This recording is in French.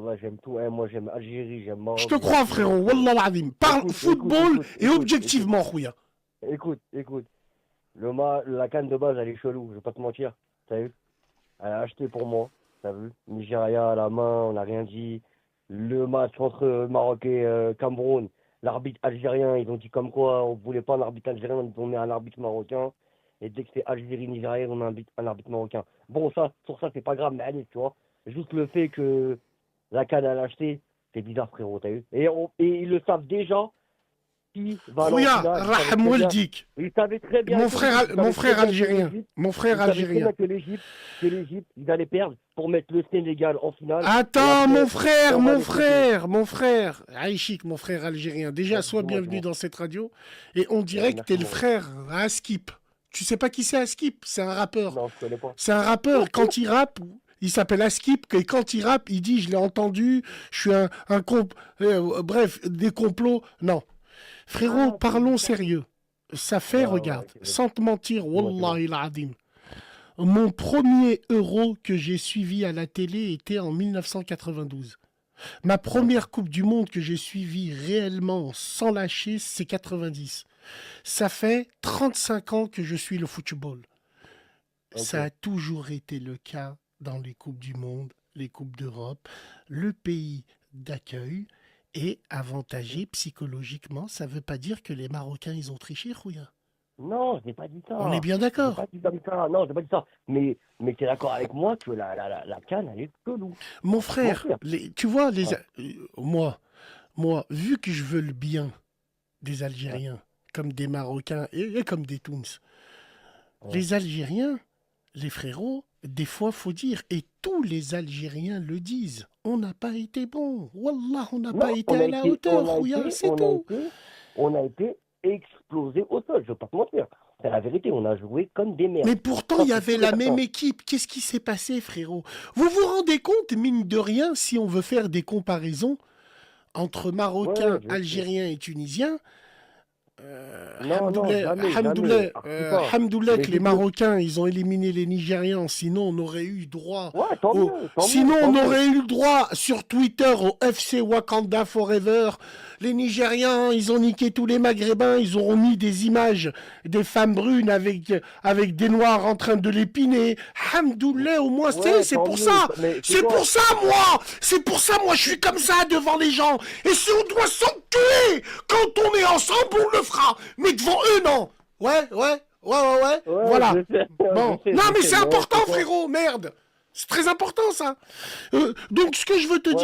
Wallah, j'aime tout. Hein. Moi, j'aime Algérie, j'aime Je Maroc, te j'aime crois, tout. frérot. Wallah l'azim. Parle Écoute, écoute, football écoute, et écoute, écoute, objectivement, Khouya. écoute. La canne de base, elle est chelou, je vais pas te mentir. T'as vu? Elle a acheté pour moi, t'as vu? Nigeria à la main, on n'a rien dit. Le match entre Maroc et Cameroun, l'arbitre algérien, ils ont dit comme quoi on voulait pas un arbitre algérien, on met un arbitre marocain. Et dès que c'est Algérie-Nigeria, on a un arbitre marocain. Bon, ça, pour ça, c'est pas grave, mais allez, tu vois. Juste le fait que la canne elle a acheté, c'est bizarre, frérot, t'as vu? Et ils le savent déjà, qui va aller en Khouya, finale. raham waldik. Ils savaient très bien, Mon écoute, frère, ils mon savaient très frère bien que algérien. l'Égypte, Mon frère ils savaient très algérien. bien que l'Égypte, ils allaient perdre pour mettre le Sénégal en finale. Et Attends, après, mon et frère, on va mon les sauter. frère, mon frère. Aïchik, mon frère algérien. Déjà, sois Dis-moi, bienvenu dis-moi. dans cette radio. Et on Ouais, dirait que t'es merci, le mon ref. frère à Askip. Tu sais pas qui c'est Askip? C'est un rappeur. Non, je connais pas. C'est un rappeur. Quand il rappe, il s'appelle Askip. Et quand il rappe, il dit, je l'ai entendu, je suis bref, des complots. Non. Frérot, Ah, c'est parlons ça. sérieux. Ça fait, Ouais, ouais, regarde, ok, vas-y. sans te mentir, Dis-moi. Wallahi l'Adim. Mon premier euro que j'ai suivi à la télé était en 1992. Ma D'accord. première Coupe du Monde que j'ai suivie réellement sans lâcher, c'est 90. Ça fait 35 ans que je suis le football. Ok. Ça a toujours été le cas dans les Coupes du Monde, les Coupes d'Europe. Le pays d'accueil est avantagé psychologiquement. Ça ne veut pas dire que les Marocains, ils ont triché, Rouya. Non, je n'ai pas dit On est ça. bien Je n'ai pas d'accord. dit comme ça. Non, je n'ai pas dit ça. Mais tu es d'accord avec moi que la canne, elle est chelou. On Mon va pas se frère, mentir. tu vois, Ouais, moi, vu que je veux le bien des ouais, Algériens, comme des Marocains et comme des Touns, ouais. les Algériens, les frérots, des fois, faut dire, et tous les Algériens le disent, on n'a pas été bon. Wallah, on n'a pas Non, été à la hauteur, Rouya, c'est tout. on a été explosé au sol, je ne vais pas te mentir. C'est la vérité, on a joué comme des Mais merdes. pourtant, il Ça, y c'est avait sûr et la même certain. équipe. Qu'est-ce qui s'est passé, frérot? Vous vous rendez compte, mine de rien, si on veut faire des comparaisons entre Ouais, Marocains, ouais, je sais. Algériens et Tunisiens, Non, non, jamais. Archi pas. Hamdoullah Mais que les juste le. Marocains, ils ont éliminé les Nigérians, sinon on aurait eu droit Ouais, tant au... mieux, tant mieux, Sinon tant on mieux. aurait eu le droit sur Twitter au FC Wakanda Forever. Les Nigérians, ils ont niqué tous les Maghrébins, ils auront mis des images des femmes brunes avec des Noirs en train de l'épiner. Hamdoullah, au moins, Ouais, c'est tant pour mieux. ça. Mais c'est C'est quoi? pour ça, moi. C'est pour ça, moi, je suis comme ça devant les gens. Et si on doit s'enculer quand on est ensemble, on le fera. Mais devant eux, non. Ouais. Ouais, Voilà. je Bon. sais, Non, je mais sais, c'est mais important, c'est quoi? frérot. Merde. C'est très important, ça. Donc, ce que je veux te dire, Ouais,